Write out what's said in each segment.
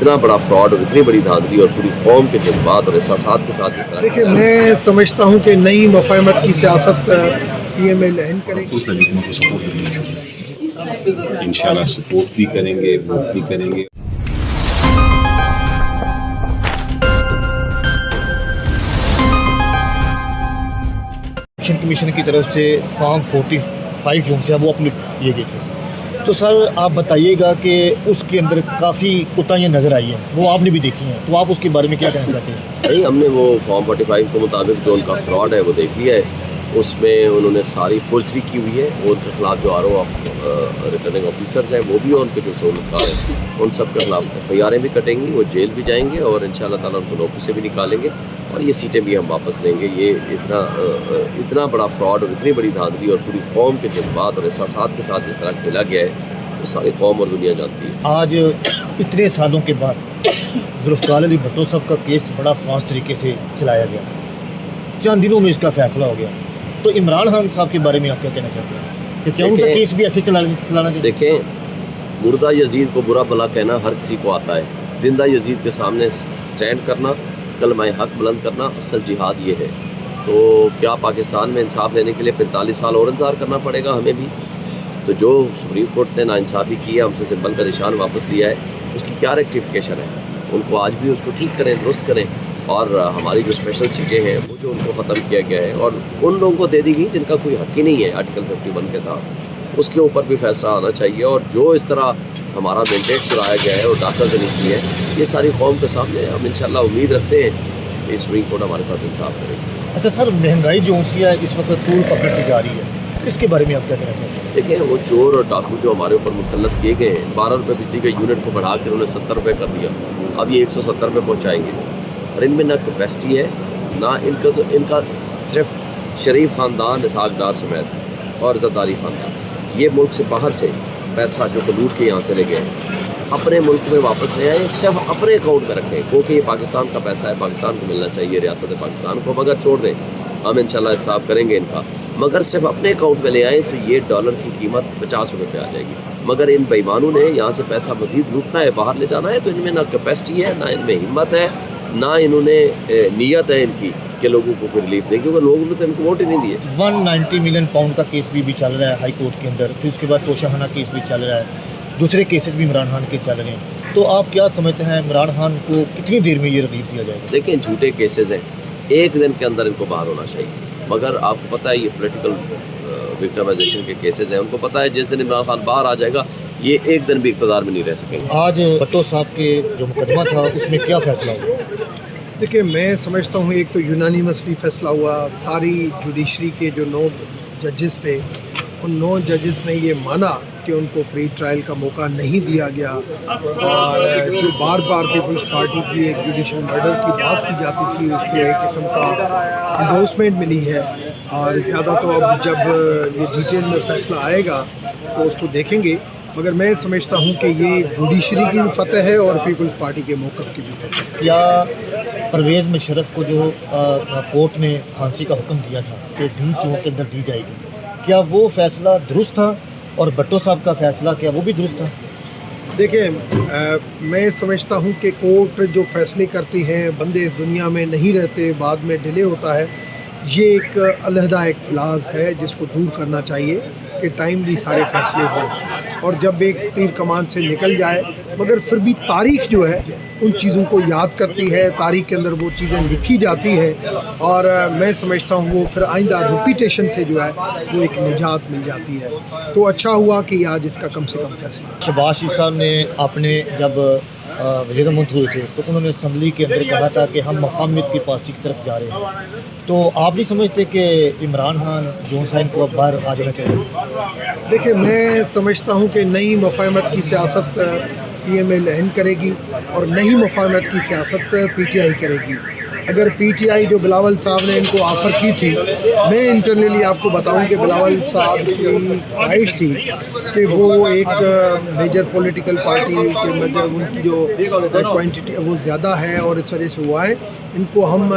اتنا بڑا فراڈ اور اتنی بڑی دھاندلی اور پوری قوم کے جذبات اور احساسات کے ساتھ اس طرح دیکھیں میں سمجھتا ہوں کہ نئی مفاہمت کی سیاست پی ایم اے لہن کرے گی. کو سپورٹ کرنا چاہیے. انشاءاللہ سپورٹ بھی کریں گے, ووٹ بھی کریں گے. الیکشن کمیشن کی طرف سے فارم 45 جو سے وہ اپنے لیے گئے تھے, تو سر آپ بتائیے گا کہ اس کے اندر کافی کوتاہیاں نظر آئی ہیں, وہ آپ نے بھی دیکھی ہیں, تو آپ اس کے بارے میں کیا کہنا چاہتے ہیں؟ نہیں, ہم نے وہ فارم 45 کے مطابق جو ان کا فراڈ ہے وہ دیکھ لیا ہے. اس میں انہوں نے ساری فورجری کی ہوئی ہے. وہ ان کے خلاف جو RO ریٹرننگ آفیسرز ہیں وہ بھی اور ان کے جو سہولتکار ہیں ان سب کے خلاف FIR بھی کٹیں گی, وہ جیل بھی جائیں گے اور انشاءاللہ تعالیٰ ان کو نوکری سے بھی نکالیں گے اور یہ سیٹیں بھی ہم واپس لیں گے. یہ اتنا بڑا فراڈ اور اتنی بڑی دھاندلی اور پوری قوم کے جذبات اور احساسات کے ساتھ جس طرح کھیلا گیا ہے وہ ساری قوم اور دنیا جانتی ہے. آج اتنے سالوں کے بعد ذوالفقار علی بھٹو صاحب کا کیس بڑا فاسٹ طریقے سے چلایا گیا, چند دنوں میں اس کا فیصلہ ہو گیا, تو عمران خان صاحب کے بارے میں آپ کیا کہنا چاہتے ہیں کہ کیا ان کا کیس بھی ایسے چلانا چاہیے؟ دیکھیں, مردہ یزید کو برا بھلا کہنا ہر کسی کو آتا ہے. زندہ یزید کے سامنے سٹینڈ کرنا, کلمہ حق بلند کرنا اصل جہاد یہ ہے. تو کیا پاکستان میں انصاف لینے کے لیے 45 سال اور انتظار کرنا پڑے گا ہمیں بھی؟ تو جو سپریم کورٹ نے ناانصافی کی ہے, ہم سے سمبل کا نشان واپس لیا ہے, اس کی کیا ریکٹیفیکیشن ہے؟ ان کو آج بھی اس کو ٹھیک کریں, درست کریں. اور ہماری جو اسپیشل سیٹیں ہیں وہ جو ان کو ختم کیا گیا ہے اور ان لوگوں کو دے دی گئی جن کا کوئی حق ہی نہیں ہے آرٹیکل 51 کے تحت, اس کے اوپر بھی فیصلہ آنا چاہیے. اور جو اس طرح ہمارا مینڈیٹ چلایا گیا ہے اور ڈاکہ زنی کی ہے, یہ ساری قوم کے سامنے ہم انشاءاللہ امید رکھتے ہیں کہ سپریم کورٹ ہمارے ساتھ انصاف کرے گی. اچھا سر, مہنگائی جو اونچی ہے اس وقت طول پکڑتی جا رہی ہے, اس کے بارے میں آپ کیا کہنا چاہتے ہیں؟ دیکھیں, وہ چور اور ڈاکو جو ہمارے اوپر مسلط کیے گئے ہیں, 12 روپے بجلی کے یونٹ کو بڑھا کے انہوں نے 70 روپے کر دیا, اب یہ 170 روپے پہنچائیں گے. اور ان میں نہ کیپیسٹی ہے نہ ان کا صرف شریف خاندان اسحاق ڈار سمیت اور زرداری خاندان, یہ ملک سے باہر سے پیسہ جو کہ لوٹ کے یہاں سے لے گئے اپنے ملک میں واپس لے آئے, صرف اپنے اکاؤنٹ میں رکھیں, کیونکہ یہ پاکستان کا پیسہ ہے, پاکستان کو ملنا چاہیے, ریاست پاکستان کو. مگر چھوڑ دیں, ہم انشاءاللہ انصاف کریں گے ان کا, مگر صرف اپنے اکاؤنٹ میں لے آئیں تو یہ ڈالر کی قیمت 50 روپے پہ آ جائے گی. مگر ان بے ایمانوں نے یہاں سے پیسہ مزید لوٹنا ہے, باہر لے جانا ہے, تو ان میں نہ کیپیسٹی ہے, نہ ان میں ہمت ہے, نہ انہوں نے نیت ہے ان کی کہ لوگوں کو کوئی ریلیف دیں, کیونکہ لوگوں نے تو ان کو ووٹ ہی نہیں دیے. 190 ملین پاؤنڈ کا کیس بھی چل رہا ہے ہائی کورٹ کے اندر, پھر اس کے بعد توشہ خانہ کیس بھی چل رہا ہے, دوسرے کیسز بھی عمران خان کے چل رہے ہیں. تو آپ کیا سمجھتے ہیں عمران خان کو کتنی دیر میں یہ ریلیف دیا جائے گا؟ دیکھیں, جھوٹے کیسز ہیں, ایک دن کے اندر ان کو باہر ہونا چاہیے. مگر آپ کو پتہ ہے یہ پولیٹیکل وکٹمائزیشن کے کیسز ہیں, ان کو پتہ ہے جس دن عمران خان باہر آ جائے گا یہ ایک دن بھی اقتدار میں نہیں رہ سکیں گے. آج بھٹو صاحب کے جو مقدمہ تھا اس میں کیا فیصلہ ہوا؟ دیکھیں میں سمجھتا ہوں ایک تو یونانیمسلی فیصلہ ہوا. ساری جوڈیشری کے جو 9 ججز تھے ان 9 ججز نے یہ مانا کہ ان کو فری ٹرائل کا موقع نہیں دیا گیا, اور جو بار بار پیپلز پارٹی کی ایک جوڈیشل مرڈر کی بات کی جاتی تھی اس کو ایک قسم کا انڈورسمنٹ ملی ہے. اور زیادہ تو اب جب یہ ڈیٹیل میں فیصلہ آئے گا تو اس کو دیکھیں گے, مگر میں سمجھتا ہوں کہ یہ جوڈیشری کی بھی فتح ہے اور پیپلز پارٹی کے موقف کی بھی فتح ہے. کیا پرویز مشرف کو جو کورٹ نے پھانسی کا حکم دیا تھا کہ ڈی چوک کے اندر دی جائے گی, کیا وہ فیصلہ درست تھا, اور بھٹو صاحب کا فیصلہ کیا وہ بھی درست تھا؟ دیکھیں میں سمجھتا ہوں کہ کورٹ جو فیصلے کرتی ہیں, بندے اس دنیا میں نہیں رہتے, بعد میں ڈیلے ہوتا ہے, یہ ایک علیحدہ ایک فلاز ہے جس کو دور کرنا چاہیے کہ ٹائملی سارے فیصلے ہوں. اور جب ایک تیر کمان سے نکل جائے, مگر پھر بھی تاریخ جو ہے ان چیزوں کو یاد کرتی ہے, تاریخ کے اندر وہ چیزیں لکھی جاتی ہے, اور میں سمجھتا ہوں وہ پھر آئندہ ریپیٹیشن سے جو ہے وہ ایک نجات مل جاتی ہے. تو اچھا ہوا کہ آج اس کا کم سے کم فیصلہ. شہباز شریف صاحب نے اپنے جب وزیر منتخب ہوئے تھے تو انہوں نے اسمبلی کے اندر کہا تھا کہ ہم مقامیت کی پارٹی کی طرف جا رہے ہیں, تو آپ نہیں سمجھتے کہ عمران خان جون صاحب کو اب باہر آ جانا چاہیے؟ دیکھیں میں سمجھتا ہوں کہ نئی مفاہمت کی سیاست پی ایم اے لہن کرے گی اور نئی مفاہمت کی سیاست PTI کرے گی. اگر PTI جو بلاول صاحب نے ان کو آفر کی تھی, میں انٹرنلی آپ کو بتاؤں کہ بلاول صاحب کی خواہش تھی کہ وہ ایک میجر پولیٹیکل پارٹی کے مطلب ان کی جو کوانٹٹی وہ زیادہ ہے اور اس وجہ سے وہ آئے, ان کو ہم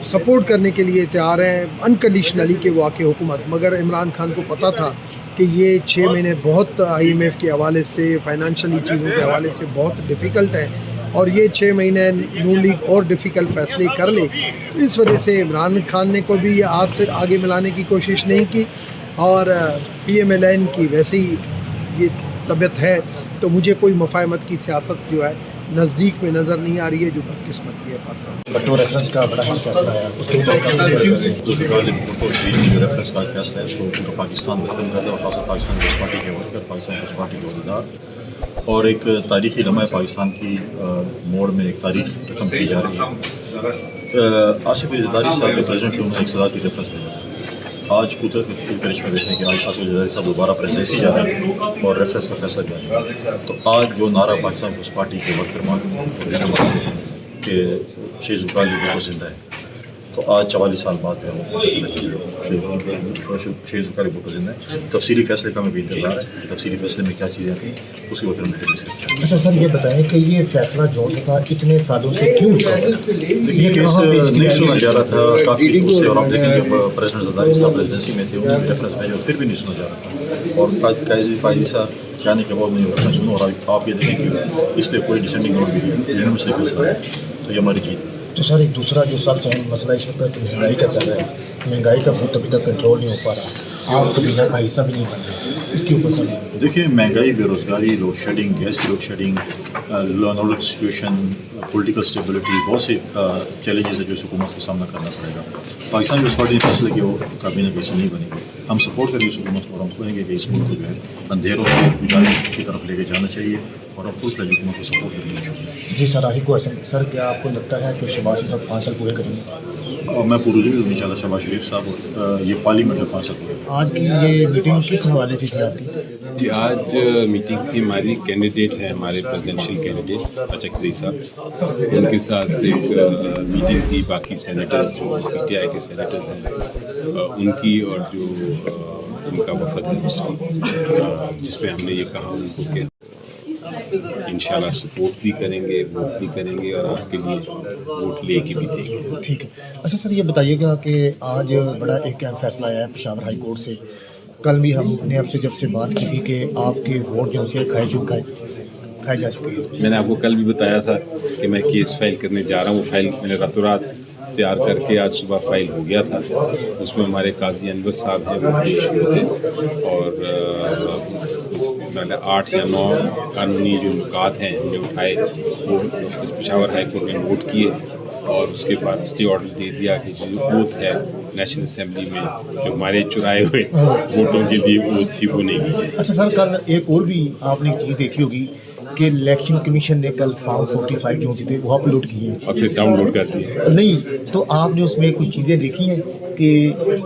سپورٹ کرنے کے لیے تیار ہیں انکنڈیشنلی کہ وہ آکے حکومت. مگر عمران خان کو پتہ تھا کہ یہ 6 مہینے بہت IMF کے حوالے سے فائنانشلی چیزوں کے حوالے سے بہت ڈیفیکلٹ ہے, اور یہ 6 مہینے نون لیگ اور ڈیفیکلٹ فیصلے کر لے. اس وجہ سے عمران خان نے کوئی بھی یہ ہاتھ سے آگے ملانے کی کوشش نہیں کی, اور PMLN کی ویسے ہی یہ طبیعت ہے, تو مجھے کوئی مفاہمت کی سیاست جو ہے نزدیک میں نظر نہیں آ رہی ہے, جو بدقسمتی ہے پاکستان. بٹو ریفرنس کا بڑا فیصلہ ہے, اس کے ریفرنس کا فیصلہ ہے, اس کو پاکستان ختم کر دیا, اور خاص پاکستان پیپلز پارٹی کے ورکر, پاکستان پیپلز پارٹی کے عہدیدار, اور ایک تاریخی لمحہ پاکستان کی موڑ میں ایک تاریخ رقم کی جا رہی ہے. آصف علی زرداری صاحب کے پریزیڈنٹ تھے, انہوں نے ایک صدارتی ریفرنس بھیجا. آج قدرت کے کرشمہ دیکھنے کہ آج آصف علی زرداری صاحب دوبارہ پریزیڈنسی جا رہے ہیں اور ریفرنس کا فیصلہ کیا جا رہا ہے. تو آج جو نعرہ پاکستان پیپلز پارٹی کے ورکر مانتے ہیں کہ شیخ ذوالفقار علی بھٹو زندہ ہے, تو آج 44 سال بعد شیخ ذوالفقار علی بھٹو زندہ ہے. تفصیلی فیصلے کا میں بھی انتظار ہے, تفصیلی فیصلے میں کیا چیزیں تھیں اس کے اوپر ہم ڈسکس کرتے ہیں. اچھا سر, یہ بتائیں کہ یہ فیصلہ جو تھا اتنے سالوں سے کیوں رکا ہے؟ یہ کیس نہیں سنا جا رہا تھا کافی دور سے, اور آپ دیکھیں جب پریزیڈنٹ زرداری صاحب پریزیڈنسی میں تھے انہوں نے ریفرنس بھیجا اور پھر بھی نہیں سنا جا رہا تھا, اور فائزی صاحب کہنے کے بعد میں ریفرنس سنوں, اور آپ یہ دیکھیں کہ اس پہ کوئی ڈسینڈنگ نوٹ بھی نہیں, یونیورسٹی فیصلہ ہے, تو یہ ہماری جیت ہے. تو سر ایک دوسرا جو سب سے اہم مسئلہ اس وقت مہنگائی کا چل رہا ہے, مہنگائی کا بہت ابھی تک کنٹرول نہیں ہو پا رہا, آپ قبیلہ کا حصہ بھی نہیں بن رہا, اس کے اوپر سر دیکھیں مہنگائی, بے روزگاری, لوڈ شیڈنگ, گیس کی load shedding, law and order situation, political stability, بہت سے چیلنجز ہیں جو اس حکومت کو سامنا کرنا پڑے گا. پاکستان پیپلز پارٹی نے فیصلہ کیا وہ کابینہ کیسے نہیں بنے گی, ہم سپورٹ کریں گے اس حکومت کو, اور ہم کہیں گے کہ اس ملک کو جو ہے اندھیروں سے اجالے کی طرف لے کے جانا چاہیے, اور ہم فل فلیج حکومت کو سپورٹ کریں گے. جی سر, راہی حسن سر, کیا آپ کو لگتا ہے کہ شہباز صاحب 5 سال پورے کریں گے؟ اور میں پورے دن ان شاء اللہ شہباز شریف صاحب یہ پارلیمنٹ جو 5 سال پورے. آج کی یہ میٹنگ کس حوالے سے تھی آپ کی؟ جی آج میٹنگ تھی ہماری, کینڈیڈیٹ ہیں ہمارے پریزیڈنشیل کینڈیڈیٹ اچکزئی صاحب, ان کے ساتھ ایک میٹنگ تھی باقی سینیٹرز جو PTI کے سینیٹرز ہیں ان کی, اور جو ان کا وفد ہے اس کی, جس پہ ہم نے یہ کہا ان کو کہ انشاءاللہ سپورٹ بھی کریں گے, ووٹ بھی کریں گے, اور آپ کے لیے ووٹ لے کے بھی دیں گے. ٹھیک ہے. اچھا سر, یہ بتائیے گا کہ آج بڑا ایک اہم فیصلہ آیا ہے پشاور ہائی کورٹ سے. کل بھی ہم نے آپ سے جب سے بات کی تھی کہ آپ کے ووٹ جو سے کھائے جا چکے ہیں. میں نے آپ کو کل بھی بتایا تھا کہ میں کیس فائل کرنے جا رہا ہوں. وہ فائل میں نے راتوں رات تیار کر کے آج صبح فائل ہو گیا تھا. اس میں ہمارے قاضی انور صاحب ہیں, وہ پیش ہوئے تھے, اور میں نے 8 یا 9 قانونی جو نکات ہیں ہم نے اٹھائے, وہ پشاور ہائی کورٹ نے نوٹ کیے, اور اس کے بعد اسٹے آرڈر دے دیا کہ جو اوتھ ہے نیشنل اسمبلی میں جو ہمارے چرائے ہوئے ووٹوں کے لیے اوتھ تھی وہ نہیں دی جائے. اچھا سر, کل ایک اور بھی آپ نے ایک چیز دیکھی ہوگی کہ الیکشن کمیشن نے کل فارم 45 جو تھے وہ اپلوڈ کیے اور پھر ڈاؤن لوڈ کر دیے. نہیں, تو آپ نے اس میں کچھ چیزیں دیکھی ہیں کہ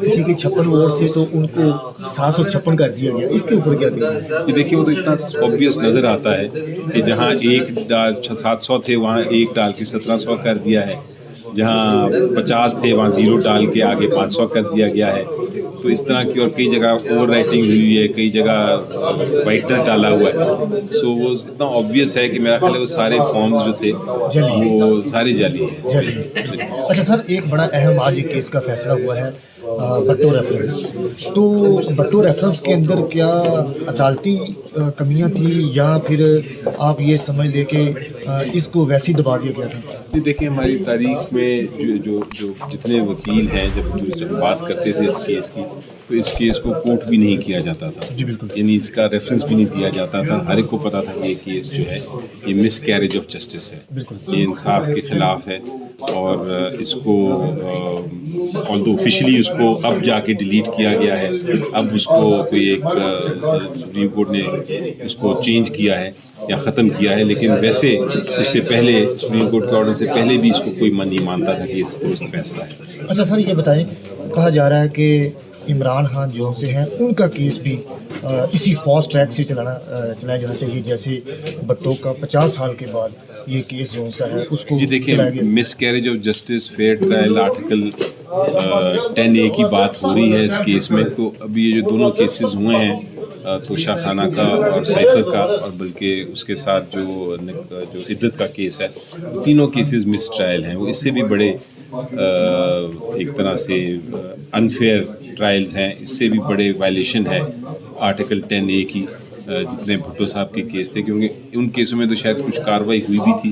کسی کے 56 ووٹ تھے تو ان کو 756 کر دیا گیا, اس کے اوپر کیا دیکھیں؟ یہ دیکھیے وہ تو اتنا آبویس نظر آتا ہے کہ جہاں 700 تھے وہاں 1 ڈال کے 1700 کر دیا ہے, جہاں 50 تھے وہاں 0 ڈال کے آگے 500 کر دیا گیا ہے. تو اس طرح کی, اور کئی جگہ اوور رائٹنگ ہوئی ہے, کئی جگہ وائٹنر ڈالا ہوا ہے. سو وہ اتنا آبویس ہے کہ میرا خیال ہے وہ سارے فارمز جو تھے وہ سارے جعلی ہیں. اچھا سر, ایک بڑا اہم آج ایک کیس کا فیصلہ ہوا ہے بٹو ریفرنس. تو بٹو ریفرنس کے اندر کیا عدالتی کمیاں تھیں, یا پھر آپ یہ سمجھ لیں کہ اس کو ویسے ہی دبا دیا گیا تھا؟ دیکھیں ہماری تاریخ میں جو جتنے وکیل ہیں جب بات کرتے تھے اس کیس کی, تو اس کیس کو کوٹ بھی نہیں کیا جاتا تھا. جی بالکل. یعنی اس کا ریفرنس بھی نہیں دیا جاتا تھا. ہر ایک کو پتا تھا کہ یہ کیس جو ہے یہ مس کیریج آف جسٹس ہے, یہ انصاف کے خلاف ہے, اور اس کو آلدو آفیشلی اس کو اب جا کے ڈیلیٹ کیا گیا ہے. اب اس کو کوئی ایک سپریم کورٹ نے اس کو چینج کیا ہے یا ختم کیا ہے, لیکن ویسے اس سے پہلے سپریم کورٹ کے آرڈر سے پہلے بھی اس کو کوئی نہیں مانتا تھا کہ اس درست فیصلہ ہے. اچھا سر, یہ بتائیں, کہا جا رہا ہے کہ عمران خان جو سے ہیں ان کا کیس بھی اسی فاسٹ ٹریک سے چلایا جانا چاہیے, جیسے بٹو کا 50 سال کے بعد یہ کیس جو سا ہے اس کو. جی دیکھیں, miscarriage of justice, fair trial, article 10A کی بات ہو رہی ہے اس کیس میں. تو ابھی یہ جو دونوں کیسز ہوئے ہیں, توشہ خانہ کا اور سائفر کا, اور بلکہ اس کے ساتھ جو عدت کا کیس ہے, تینوں کیسز مس ٹرائل ہیں. وہ اس سے بھی بڑے ایک طرح سے انفیئر ٹرائلز ہیں, اس سے بھی بڑے وائلیشن ہے آرٹیکل 10A کی, جتنے بھٹو صاحب کے کیس تھے, کیونکہ ان کیسوں میں تو شاید کچھ کارروائی ہوئی بھی تھی